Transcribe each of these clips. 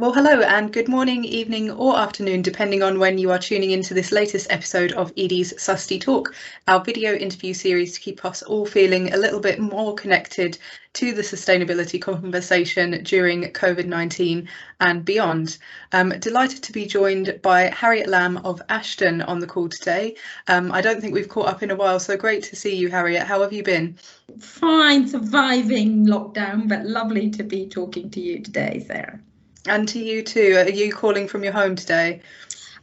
Well, hello and good morning, evening, or afternoon, depending on when you are tuning into this latest episode of Edie's Susty Talk, our video interview series to keep us all feeling a little bit more connected to the sustainability conversation during COVID-19 and beyond. Delighted to be joined by Harriet Lamb of Ashden on the call today. I don't think we've caught up in a while, so great to see you, Harriet. How have you been? Fine, surviving lockdown, but lovely to be talking to you today, Sarah. And to you too. Are you calling from your home today?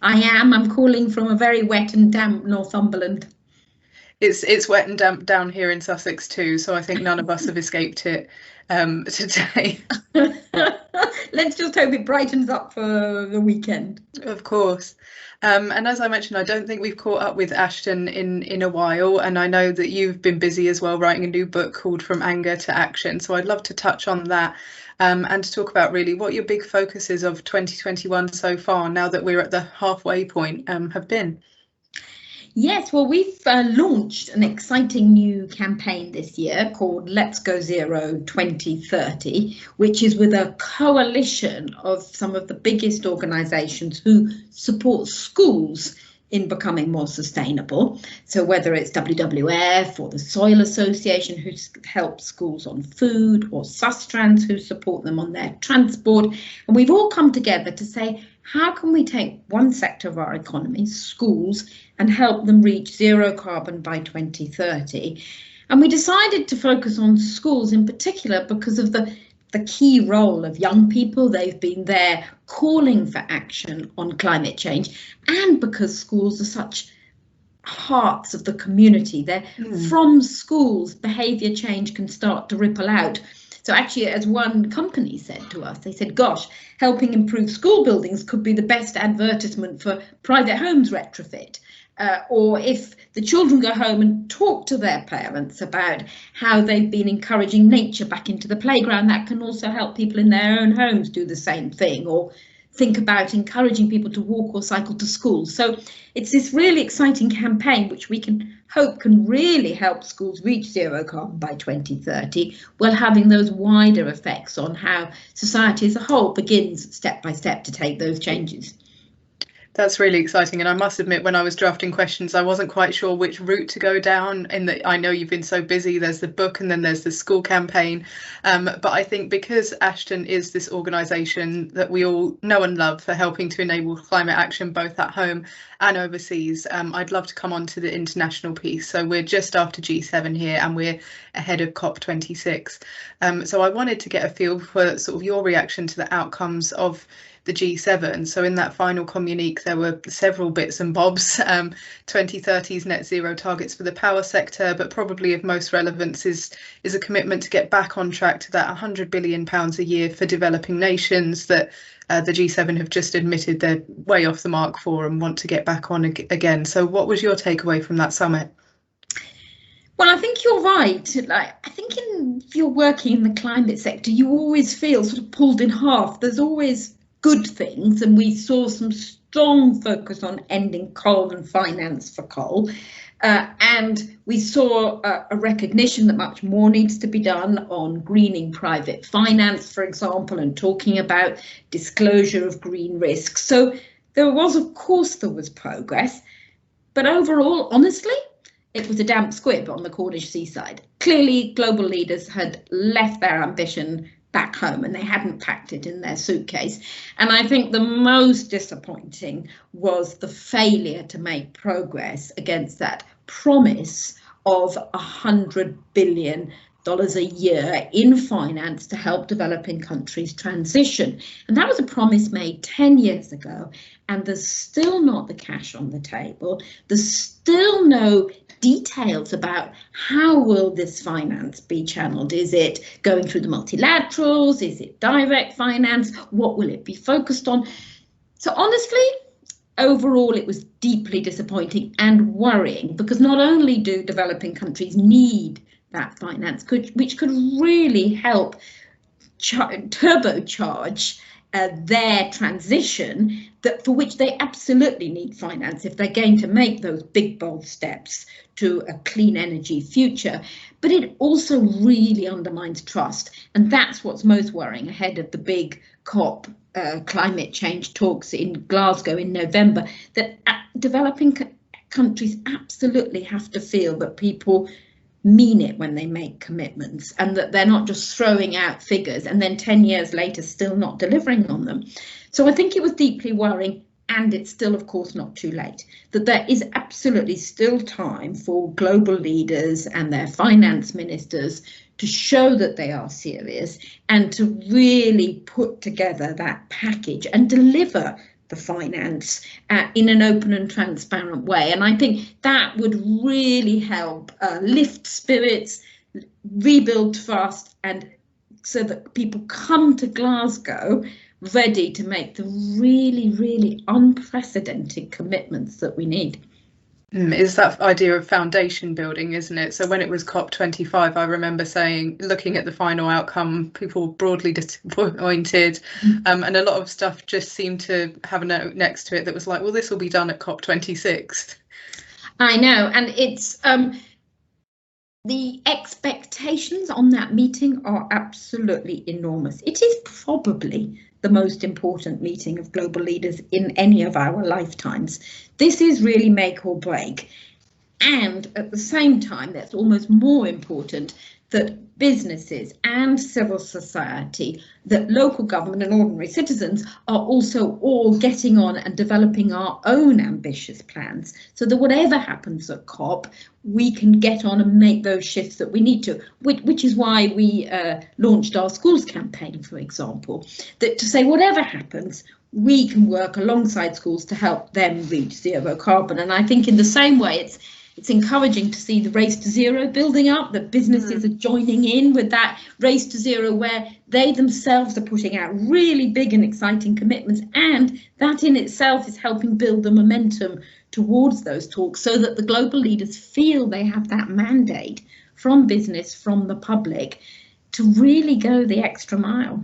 I am. I'm calling from a very wet and damp Northumberland. It's wet and damp down here in Sussex too, so I think none of us have escaped it today. Let's just hope it brightens up for the weekend. Of course. And as I mentioned, I don't think we've caught up with Ashden in a while, and I know that you've been busy as well writing a new book called From Anger to Action, so I'd love to touch on that and to talk about really what your big focuses of 2021 so far, now that we're at the halfway point, have been. Yes, well, we've launched an exciting new campaign this year called Let's Go Zero 2030, which is with a coalition of some of the biggest organisations who support schools in becoming more sustainable. So whether it's WWF or the Soil Association, who help schools on food, or Sustrans, who support them on their transport. And we've all come together to say, how can we take one sector of our economy, schools, and help them reach zero carbon by 2030? And we decided to focus on schools in particular because of the key role of young people. They've been there calling for action on climate change, and because schools are such hearts of the community. They're from schools, behaviour change can start to ripple out. So actually, as one company said to us, they said, gosh, helping improve school buildings could be the best advertisement for private homes retrofit. Or if the children go home and talk to their parents about how they've been encouraging nature back into the playground, that can also help people in their own homes do the same thing, or think about encouraging people to walk or cycle to school. So it's this really exciting campaign which we can hope can really help schools reach zero carbon by 2030, while having those wider effects on how society as a whole begins step by step to take those changes. That's really exciting, and I must admit, when I was drafting questions, I wasn't quite sure which route to go down. In that, I know you've been so busy. There's the book, and then there's the school campaign. But I think because Ashden is this organisation that we all know and love for helping to enable climate action both at home and overseas, I'd love to come on to the international piece. So we're just after G7 here, and we're ahead of COP26. So I wanted to get a feel for sort of your reaction to the outcomes of the G7. So in that final communique, there were several bits and bobs. 2030's net zero targets for the power sector, but probably of most relevance is a commitment to get back on track to that £100 billion a year for developing nations that the G7 have just admitted they're way off the mark for and want to get back on again. So what was your takeaway from that summit? Well, I think you're right. I think if you're working in the climate sector, you always feel sort of pulled in half. There's always good things, and we saw some strong focus on ending carbon finance for coal, and we saw a recognition that much more needs to be done on greening private finance, for example, and talking about disclosure of green risks. So there was progress, but overall, honestly, it was a damp squib on the Cornish seaside. Clearly, global leaders had left their ambition back home and they hadn't packed it in their suitcase. And I think the most disappointing was the failure to make progress against that promise of $100 billion a year in finance to help developing countries transition. And that was a promise made 10 years ago, and there's still not the cash on the table. There's still no details about how will this finance be channeled. Is it going through the multilaterals? Is it direct finance? What will it be focused on? So honestly, overall, it was deeply disappointing and worrying, because not only do developing countries need that finance, which could really help turbocharge their transition, that for which they absolutely need finance if they're going to make those big, bold steps to a clean energy future. But it also really undermines trust. And that's what's most worrying ahead of the big COP climate change talks in Glasgow in November, that developing countries absolutely have to feel that people mean it when they make commitments, and that they're not just throwing out figures and then 10 years later still not delivering on them. So I think it was deeply worrying, and it's still, of course, not too late, that there is absolutely still time for global leaders and their finance ministers to show that they are serious and to really put together that package and deliver the finance in an open and transparent way. And I think that would really help lift spirits, rebuild trust, and so that people come to Glasgow ready to make the really, really unprecedented commitments that we need. Is that idea of foundation building, isn't it? So when it was COP25, I remember saying, looking at the final outcome, people were broadly disappointed, and a lot of stuff just seemed to have a note next to it that was like, well, this will be done at COP26. I know, and it's the expectations on that meeting are absolutely enormous. It is probably the most important meeting of global leaders in any of our lifetimes. This is really make or break. And at the same time, that's almost more important that businesses and civil society, that local government and ordinary citizens are also all getting on and developing our own ambitious plans, so that whatever happens at COP, we can get on and make those shifts that we need to, which is why we launched our schools campaign, for example, that to say whatever happens, we can work alongside schools to help them reach zero carbon. And I think in the same way, it's encouraging to see the race to zero building up, that businesses are joining in with that race to zero, where they themselves are putting out really big and exciting commitments, and that in itself is helping build the momentum towards those talks, so that the global leaders feel they have that mandate from business, from the public, to really go the extra mile.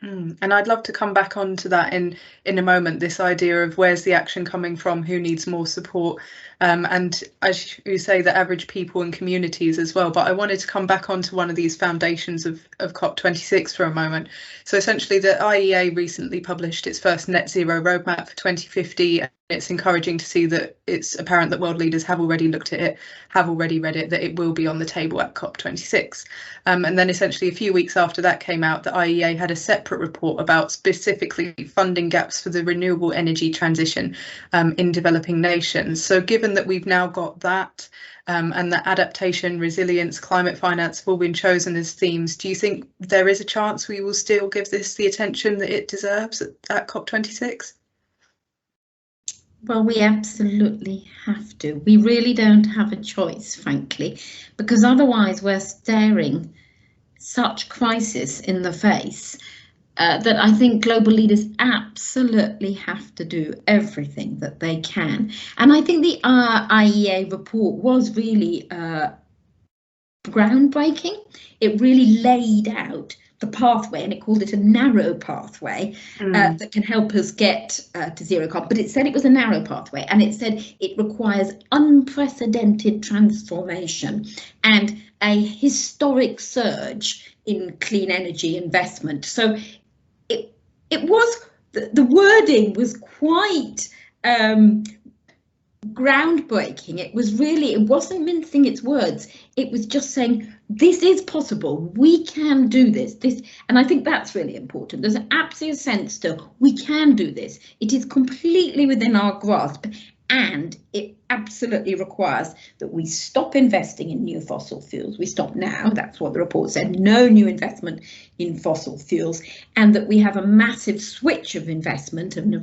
And I'd love to come back onto that in a moment, this idea of where's the action coming from, who needs more support, and as you say, the average people and communities as well. But I wanted to come back onto one of these foundations of COP26 for a moment. So essentially the IEA recently published its first net zero roadmap for 2050. It's encouraging to see that it's apparent that world leaders have already looked at it, have already read it, that it will be on the table at COP26. And then essentially a few weeks after that came out, the IEA had a separate report about specifically funding gaps for the renewable energy transition in developing nations. So given that we've now got that and that adaptation, resilience, climate finance have all been chosen as themes, do you think there is a chance we will still give this the attention that it deserves at COP26? Well, we absolutely have to. We really don't have a choice, frankly, because otherwise we're staring such crisis in the face that I think global leaders absolutely have to do everything that they can. And I think the IEA report was really groundbreaking. It really laid out the pathway, and it called it a narrow pathway that can help us get to zero carbon. But it said it was a narrow pathway, and it said it requires unprecedented transformation and a historic surge in clean energy investment. So it was, the wording was quite groundbreaking. It was really, it wasn't mincing its words. It was just saying, this is possible. We can do this. And I think that's really important. There's an absolute sense to, we can do this. It is completely within our grasp. And it absolutely requires that we stop investing in new fossil fuels. We stop now. That's what the report said. No new investment in fossil fuels, and that we have a massive switch of investment into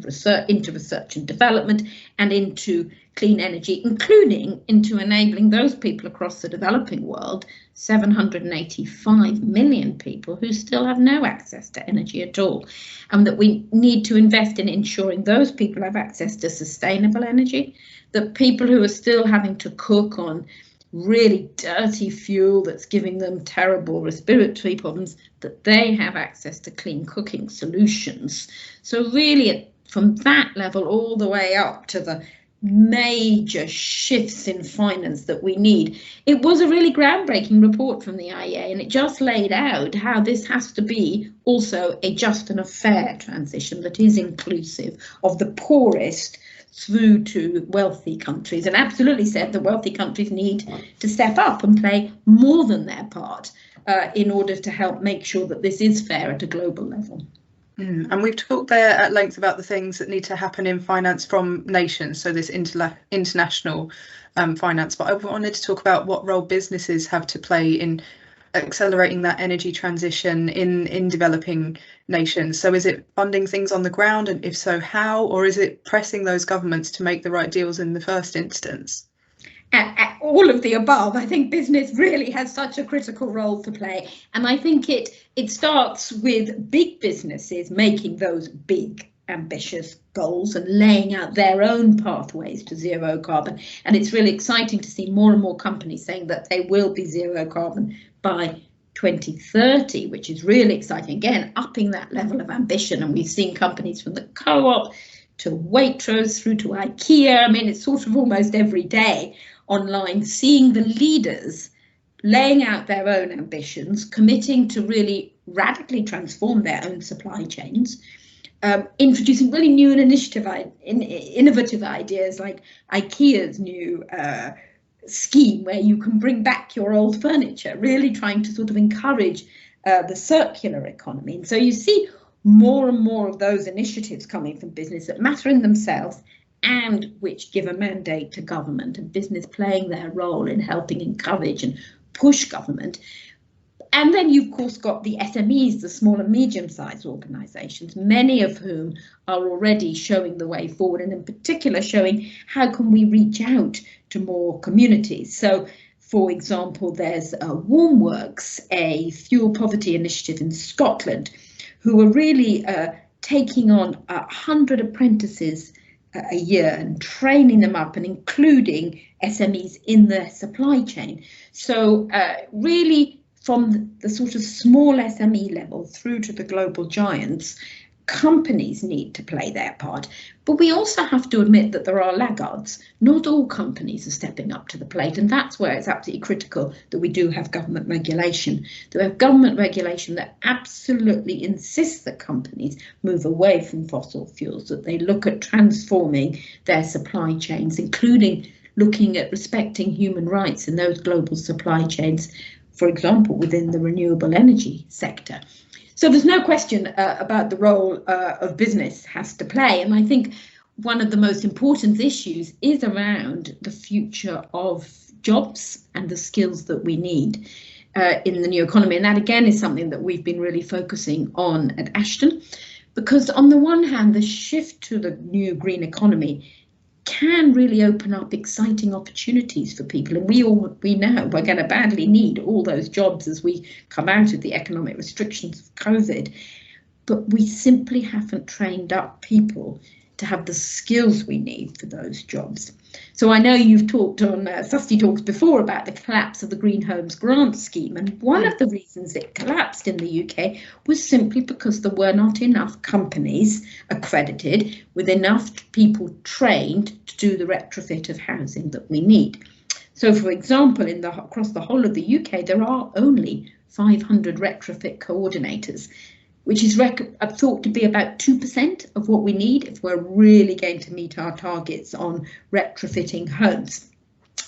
research and development and into clean energy, including into enabling those people across the developing world, 785 million people who still have no access to energy at all, and that we need to invest in ensuring those people have access to sustainable energy, that people who are still having to cook on really dirty fuel that's giving them terrible respiratory problems, that they have access to clean cooking solutions. So really, from that level all the way up to the major shifts in finance that we need. It was a really groundbreaking report from the IEA, and it just laid out how this has to be also a just and a fair transition that is inclusive of the poorest through to wealthy countries, and absolutely said that wealthy countries need to step up and play more than their part in order to help make sure that this is fair at a global level. And we've talked there at length about the things that need to happen in finance from nations, so this international finance, but I wanted to talk about what role businesses have to play in accelerating that energy transition in developing nations. So is it funding things on the ground, and if so, how, or is it pressing those governments to make the right deals in the first instance? All of the above. I think business really has such a critical role to play, and I think it starts with big businesses making those big ambitious goals and laying out their own pathways to zero carbon. And it's really exciting to see more and more companies saying that they will be zero carbon by 2030, which is really exciting. Again, upping that level of ambition. And we've seen companies from the Co-op to Waitrose through to IKEA. I mean, it's sort of almost every day online, seeing the leaders laying out their own ambitions, committing to really radically transform their own supply chains, introducing really new and innovative ideas like IKEA's new scheme where you can bring back your old furniture, really trying to sort of encourage the circular economy. And so you see more and more of those initiatives coming from business that matter in themselves and which give a mandate to government, and business playing their role in helping encourage and push government. And then you've of course got the SMEs, the small and medium-sized organisations, many of whom are already showing the way forward, and in particular showing how can we reach out to more communities. So, for example, there's Warmworks, a fuel poverty initiative in Scotland, who are really taking on 100 apprentices a year and training them up and including SMEs in their supply chain. So really from the sort of small SME level through to the global giants, companies need to play their part. But we also have to admit that there are laggards. Not all companies are stepping up to the plate, and that's where it's absolutely critical that we do have government regulation. That we have government regulation that absolutely insists that companies move away from fossil fuels, that they look at transforming their supply chains, including looking at respecting human rights in those global supply chains, for example, within the renewable energy sector. So there's no question about the role of business has to play. And I think one of the most important issues is around the future of jobs and the skills that we need in the new economy. And that, again, is something that we've been really focusing on at Ashden, because on the one hand, the shift to the new green economy can really open up exciting opportunities for people. And we know we're going to badly need all those jobs as we come out of the economic restrictions of COVID. But we simply haven't trained up people to have the skills we need for those jobs. So I know you've talked on Susty Talks before about the collapse of the Green Homes Grant Scheme. And one of the reasons it collapsed in the UK was simply because there were not enough companies accredited with enough people trained to do the retrofit of housing that we need. So, for example, across the whole of the UK, there are only 500 retrofit coordinators, which is thought to be about 2% of what we need if we're really going to meet our targets on retrofitting homes.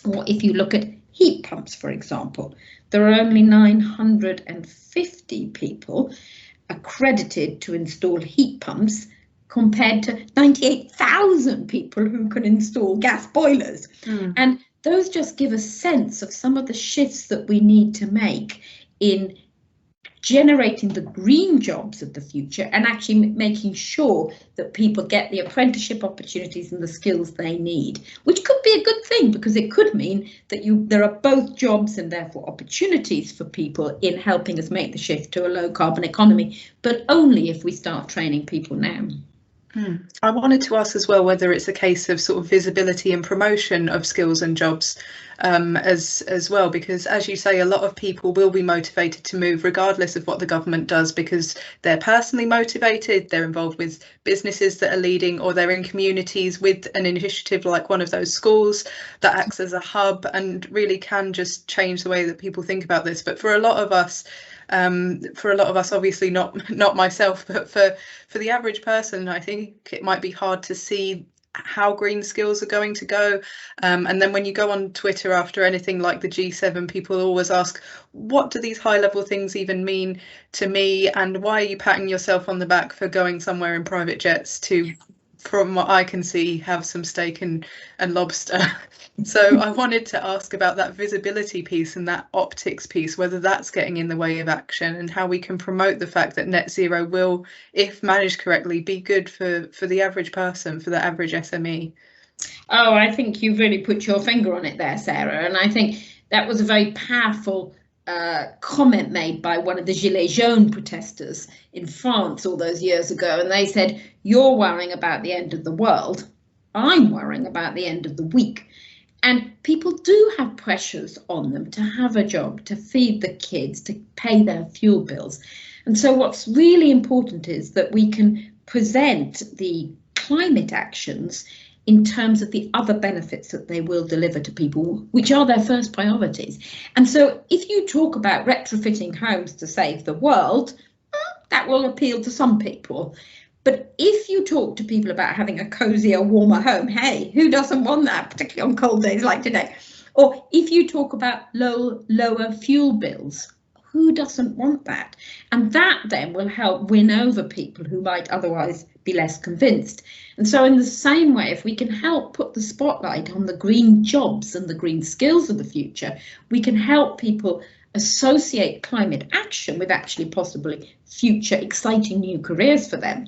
Or if you look at heat pumps, for example, there are only 950 people accredited to install heat pumps compared to 98,000 people who can install gas boilers. And those just give a sense of some of the shifts that we need to make in generating the green jobs of the future and actually making sure that people get the apprenticeship opportunities and the skills they need, which could be a good thing because it could mean that there are both jobs and therefore opportunities for people in helping us make the shift to a low carbon economy, but only if we start training people now. I wanted to ask as well whether it's a case of sort of visibility and promotion of skills and jobs as well, because as you say, a lot of people will be motivated to move regardless of what the government does, because they're personally motivated, they're involved with businesses that are leading, or they're in communities with an initiative like one of those schools that acts as a hub and really can just change the way that people think about this. But for a lot of us, obviously not myself, but for the average person, I think it might be hard to see how green skills are going to go. And then when you go on Twitter after anything like the G7, people always ask, what do these high level things even mean to me? And why are you patting yourself on the back for going somewhere in private jets to, from what I can see, have some steak and lobster? So I wanted to ask about that visibility piece and that optics piece, whether that's getting in the way of action, and how we can promote the fact that net zero will, if managed correctly, be good for the average person, for the average SME. Oh, I think you've really put your finger on it there, Sarah. And I think that was a very powerful comment made by one of the Gilets jaunes protesters in France all those years ago. And they said, you're worrying about the end of the world. I'm worrying about the end of the week. And people do have pressures on them to have a job, to feed the kids, to pay their fuel bills. And so what's really important is that we can present the climate actions in terms of the other benefits that they will deliver to people, which are their first priorities. And so if you talk about retrofitting homes to save the world, that will appeal to some people. But if you talk to people about having a cozier, warmer home, hey, who doesn't want that, particularly on cold days like today? Or if you talk about lower fuel bills, who doesn't want that? And that then will help win over people who might otherwise be less convinced. And so in the same way, if we can help put the spotlight on the green jobs and the green skills of the future, we can help people associate climate action with actually possibly future exciting new careers for them.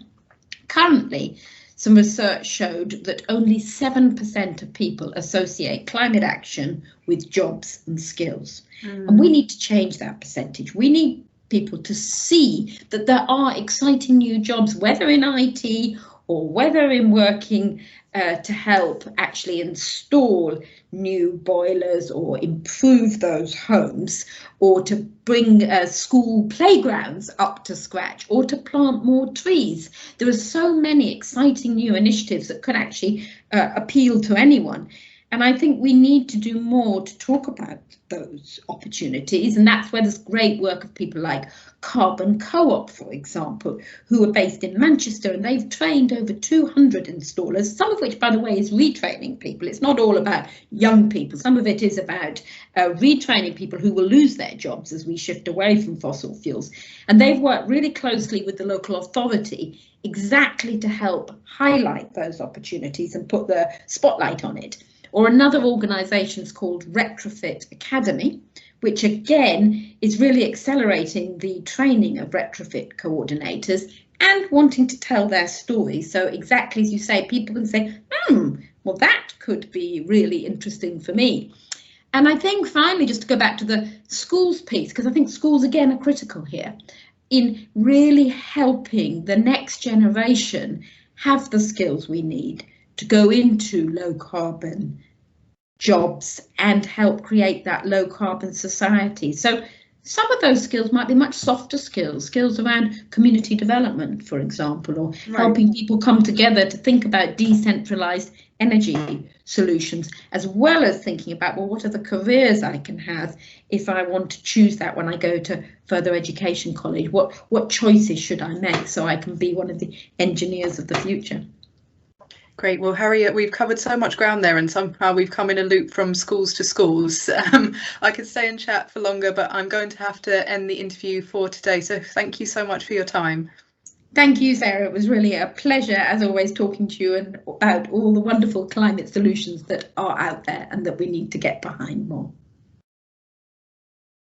Currently, some research showed that only 7% of people associate climate action with jobs and skills. And we need to change that percentage. We need people to see that there are exciting new jobs, whether in IT or whether in working to help actually install new boilers or improve those homes, or to bring school playgrounds up to scratch, or to plant more trees. There are so many exciting new initiatives that could actually appeal to anyone. And I think we need to do more to talk about those opportunities. And that's where there's great work of people like Carbon Co-op, for example, who are based in Manchester, and they've trained over 200 installers, some of which, by the way, is retraining people. It's not all about young people. Some of it is about retraining people who will lose their jobs as we shift away from fossil fuels. And they've worked really closely with the local authority exactly to help highlight those opportunities and put the spotlight on it. Or another organisation is called Retrofit Academy, which again is really accelerating the training of retrofit coordinators and wanting to tell their story. So exactly as you say, people can say, well, that could be really interesting for me. And I think finally, just to go back to the schools piece, because I think schools again are critical here in really helping the next generation have the skills we need to go into low carbon jobs and help create that low carbon society. So some of those skills might be much softer skills around community development, for example, or helping people come together to think about decentralized energy solutions, as well as thinking about, well, what are the careers I can have if I want to choose that when I go to further education college? What choices should I make so I can be one of the engineers of the future? Great. Well, Harriet, we've covered so much ground there, and somehow we've come in a loop from schools to schools. I could stay and chat for longer, but I'm going to have to end the interview for today. So thank you so much for your time. Thank you, Sarah. It was really a pleasure, as always, talking to you and about all the wonderful climate solutions that are out there and that we need to get behind more.